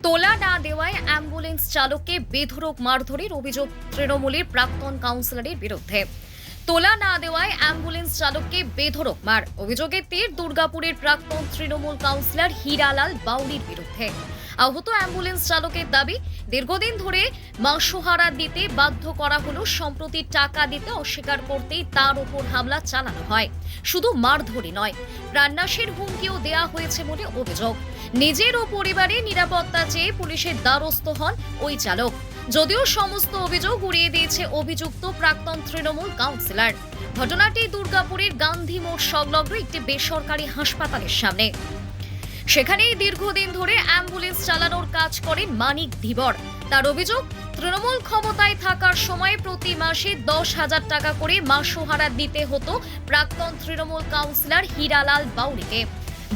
তোলা না দেওয়ায় অ্যাম্বুলেন্স চালককে বেধড়ক মারধরের অভিযোগ তৃণমূলের প্রাক্তন কাউন্সিলরের বিরুদ্ধে। তোলা না দেওয়ায় অ্যাম্বুলেন্স চালককে বেধড়ক মার অভিযোগে তীর দুর্গাপুরের প্রাক্তন তৃণমূল কাউন্সিলর হীরালাল বাউরির বিরুদ্ধে। আহত অ্যাম্বুলেন্স চালকের দাবি, দীর্ঘদিন ধরে মাসোহারা দিতে বাধ্য করা হলো, সম্প্রতি টাকা দিতে অস্বীকার করতেই তার ওপর হামলা চালানো হয়। শুধু মারধরই নয়, প্রাণনাশের হুমকিও দেয়া হয়েছে বলে অভিযোগ। নিজের ও পরিবারের নিরাপত্তা চেয়ে পুলিশের দ্বারস্থ হন ওই চালক। যদিও সমস্ত অভিযোগ উড়িয়ে দিয়েছে অভিযুক্ত প্রাক্তন তৃণমূল কাউন্সিলর। ঘটনাটি দুর্গাপুরের গান্ধী মোড় সংলগ্ন একটি বেসরকারি হাসপাতালের সামনে। সেখানেই দীর্ঘদিন ধরে অ্যাম্বুলেন্স চালানোর কাজ করেন মানিক ধীবর। তার অভিযোগ, তৃণমূল ক্ষমতায় থাকার সময় প্রতি মাসে 10,000 টাকা করে মাসোহারা দিতে হতো প্রাক্তন তৃণমূল কাউন্সিলর হীরালাল বাউরিকে।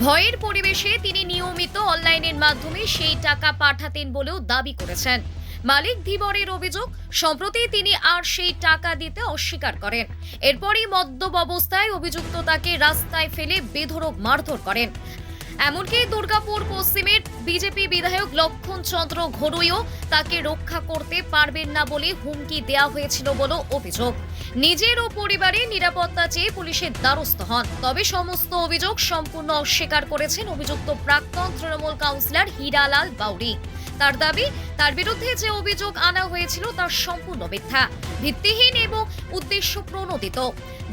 ভয়ের পরিবেশে তিনি নিয়মিত অনলাইনের মাধ্যমে সেই টাকা পাঠাতেন বলেও দাবি করেছেন মালিক ধীবরের অভিযোগ। সম্প্রতি তিনি আর সেই টাকা দিতে অস্বীকার করেন। এরপরই মদ্যপ অবস্থায় অভিযুক্ত তাকে রাস্তায় ফেলে বেধড়ক মারধর করেন। এমনকি দুর্গাপুর পশ্চিমের বিজেপি বিধায়ক লক্ষণ চন্দ্র ঘড়ুইও তাকে রক্ষা করতে পারবেন না বলে হুমকি দেওয়া হয়েছিল বলে অভিযোগ। নিজের ও পরিবারের নিরাপত্তা চেয়ে পুলিশের দ্বারস্থ হন। তবে সমস্ত অভিযোগ সম্পূর্ণ অস্বীকার করেছেন অভিযুক্ত প্রাক্তন তৃণমূল কাউন্সিলর হীরালাল বাউরি। তার দাবি, তার বিরুদ্ধে যে অভিযোগ আনা হয়েছিল তার সম্পূর্ণ মিথ্যা, ভিত্তিহীন এবং উদ্দেশ্য প্রণোদিত।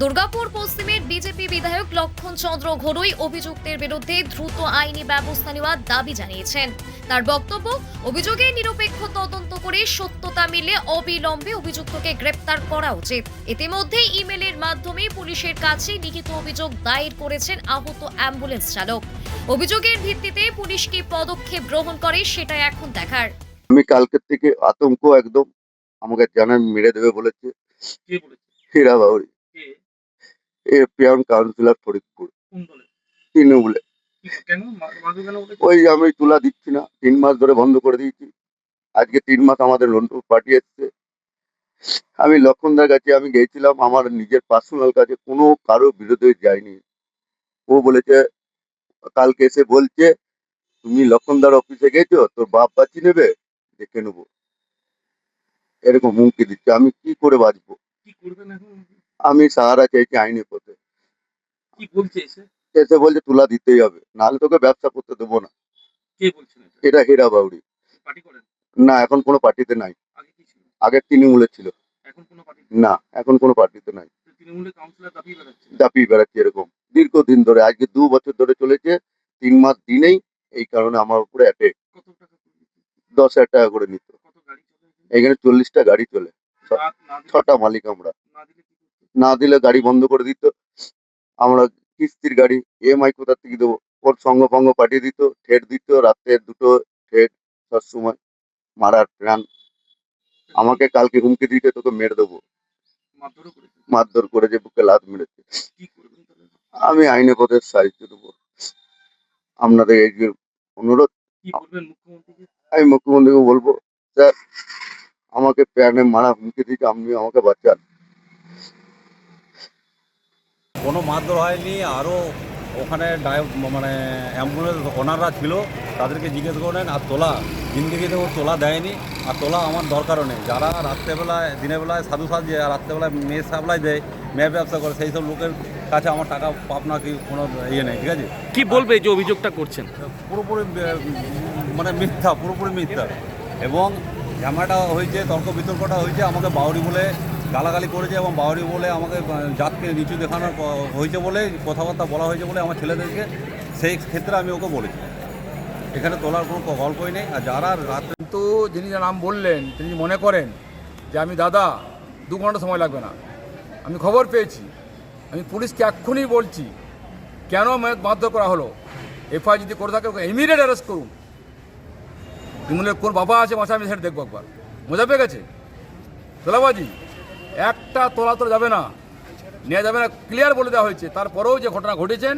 দুর্গাপুর পশ্চিমের বিজেপি বিধায়ক লক্ষণ চন্দ্র ঘড়ুই অভিযুক্তের বিরুদ্ধে দ্রুত আইনি ব্যবস্থা নেওয়ার দাবি জানিয়েছেন। তার বক্তব্য, অভিযোগের নিরপেক্ষ তদন্ত করে সত্যতা মিললে অবিলম্বে অভিযুক্তকে গ্রেপ্তার করা উচিত। ইতিমধ্যে ইমেলের মাধ্যমে পুলিশের কাছে লিখিত অভিযোগ দায়ের করেছেন আহত অ্যাম্বুলেন্স চালক। অভিযোগের ভিত্তিতে পুলিশ কি পদক্ষেপ গ্রহণ করে সেটা এখন দেখার। আমি কালকের থেকে আতঙ্ক একদম, আমাকে জানান মেরে দেবে বলেছে। কে বলেছে? হীরা বাউরি, কে? পিয়ন কাউন্সিলর ফরিদপুর কোন দলে? তৃণমূলে। কেন মারবে কেন বলেছে? ওই আমি তুলা দিচ্ছি না, 3 মাস ধরে বন্ধ করে দিয়েছি। আজকে 3 মাস আমাদের লন্ডন পার্টি এসছে। আমি লক্ষণদার কাছে আমি গেছিলাম, আমার নিজের পার্সোনাল কাছে, কোনো কারো বিরুদ্ধে যায়নি। ও বলেছে, কালকে এসে বলছে, তুমি লক্ষণদার অফিসে গেছো, তোর বাপ বাঁচি নেবে, দেখে নেবো, এরকম হুমকি দিচ্ছে। আমি কি করে বাঁচবো? কি করবেন এখন? আমি সাহারা চাইছি আইনের পথে। কি বলছে এসে? এসে বলছে তুলা দিতেই হবে, নাহলে তোকে ব্যবসা করতে দেবো না। কে বলছেন এটা? এটা হীরা বাউরি। পার্টি করেন? না, এখন কোনো পার্টিতে নাই। আগে কি ছিল? আগে তৃণমূলে ছিল। এখন কোনো পার্টি? না, এখন কোনো পার্টিতে নাই। তৃণমূলের কাউন্সিলর দাবি বেড়াচ্ছে। দাপিয়ে বেড়াচ্ছে এরকম দীর্ঘদিন ধরে, আজকে 2 বছর ধরে চলেছে। 3 মাস দিনেই এই কারণে আমার উপরে অ্যাটাক। কত টাকা করে দিচ্ছে? 10,000 টাকা করে নিত। কত গাড়ি চলে এখানে? এখানে 40টা গাড়ি চলে, না দিলে 6টা মালিক আমরা। না দিলে কি করতে? না দিলে গাড়ি বন্ধ করে দিত। আমরা কিস্তির গাড়ি EMI কোথা থেকে দেবো? ওর সঙ্গ ফঙ্গ পাঠিয়ে দিত, ঠেট দিত, রাতে 2টো ঠেট সবসময় মারার প্ল্যান। আমাকে কালকে হুমকি দিতে, তোকে মেরে দেবো, মারধরও করেছে? মারধর করেছে, বুকে লাথ মেরেছে। কি করবেন তাহলে? আমি আইনে পথে সাহায্য দেবো। আপনাদের এই যে অনুরোধ, কি বলবেন মুখ্যমন্ত্রীকে? আমি মুখ্যমন্ত্রীকে বলবো, স্যার আমাকে প্যানে মারা হুমকি দিচ্ছে, আপনি আমাকে বাঁচান। কোনো মারধর হয়নি। আরও ওখানে মানে অ্যাম্বুলেন্স ওনাররা ছিল, তাদেরকে জিজ্ঞেস করেন। আর তোলা জিন্দিগিতে ও তোলা দেয়নি, আর তোলা আমার দরকারও নেই। যারা রাত্রেবেলায় দিনের বেলায় সাধু সাজে আর রাত্রেবেলায় মেয়ে সাপ্লাই দেয়, মেয়ে ব্যবসা করে, সেই সব লোকের কাছে আমার টাকা পাবনা কি কোনো ইয়ে নেই। ঠিক আছে, কি বলবে যে অভিযোগটা করছেন? পুরোপুরি মানে মিথ্যা, পুরোপুরি মিথ্যা। এবং ঝামেলাটা হয়েছে, তর্ক বিতর্কটা হয়েছে, আমাকে বাউরি বলে গালাগালি করেছে, এবং বাউরি বলে আমাকে জাতকে নিচু দেখানোর হয়েছে বলে কথাবার্তা বলা হয়েছে বলে আমার ছেলেদেরকে, সেই ক্ষেত্রে আমি ওকে বলেছি। এখানে তোলার কোনো গল্পই নেই। আর যারা রাত্রে, কিন্তু যিনি যার নাম বললেন তিনি মনে করেন যে আমি দাদা 2 ঘন্টা সময় লাগবে না, আমি খবর পেয়েছি, আমি পুলিশকে এক্ষুনি বলছি কেন মারধর করা হলো। এফআইআর যদি করে থাকে ওকে ইমিডিয়েট অ্যারেস্ট করুন। তৃণমূলের কোন বাবা আছে মাসে, আমি সেটা দেখবো একবার। মজা পেয়ে গেছে তোলাবাজি, একটা তোলা যাবে না, নেওয়া যাবে না, ক্লিয়ার বলে দেওয়া হয়েছে। তারপরেও যে ঘটনা ঘটেছেন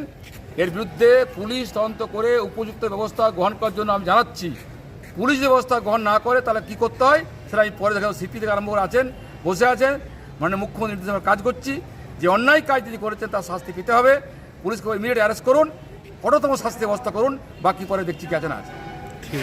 এর বিরুদ্ধে পুলিশ তদন্ত করে উপযুক্ত ব্যবস্থা গ্রহণ করার জন্য আমি জানাচ্ছি। পুলিশ ব্যবস্থা গ্রহণ না করে তাহলে কী করতে হয় সেটা আমি পরে দেখা, সিপি থেকে আরম্ভ করে আছেন, বসে আছেন, মানে মুখ্যমন্ত্রী নির্দেশে আমরা কাজ করছি। যে অন্যায় কাজ যদি করেছেন তার শাস্তি পেতে হবে। পুলিশকে ইমিডিয়েট অ্যারেস্ট করুন, কঠোরতম শাস্তি ব্যবস্থা করুন, বাকি পরে দেখছি কি আছে না আছে।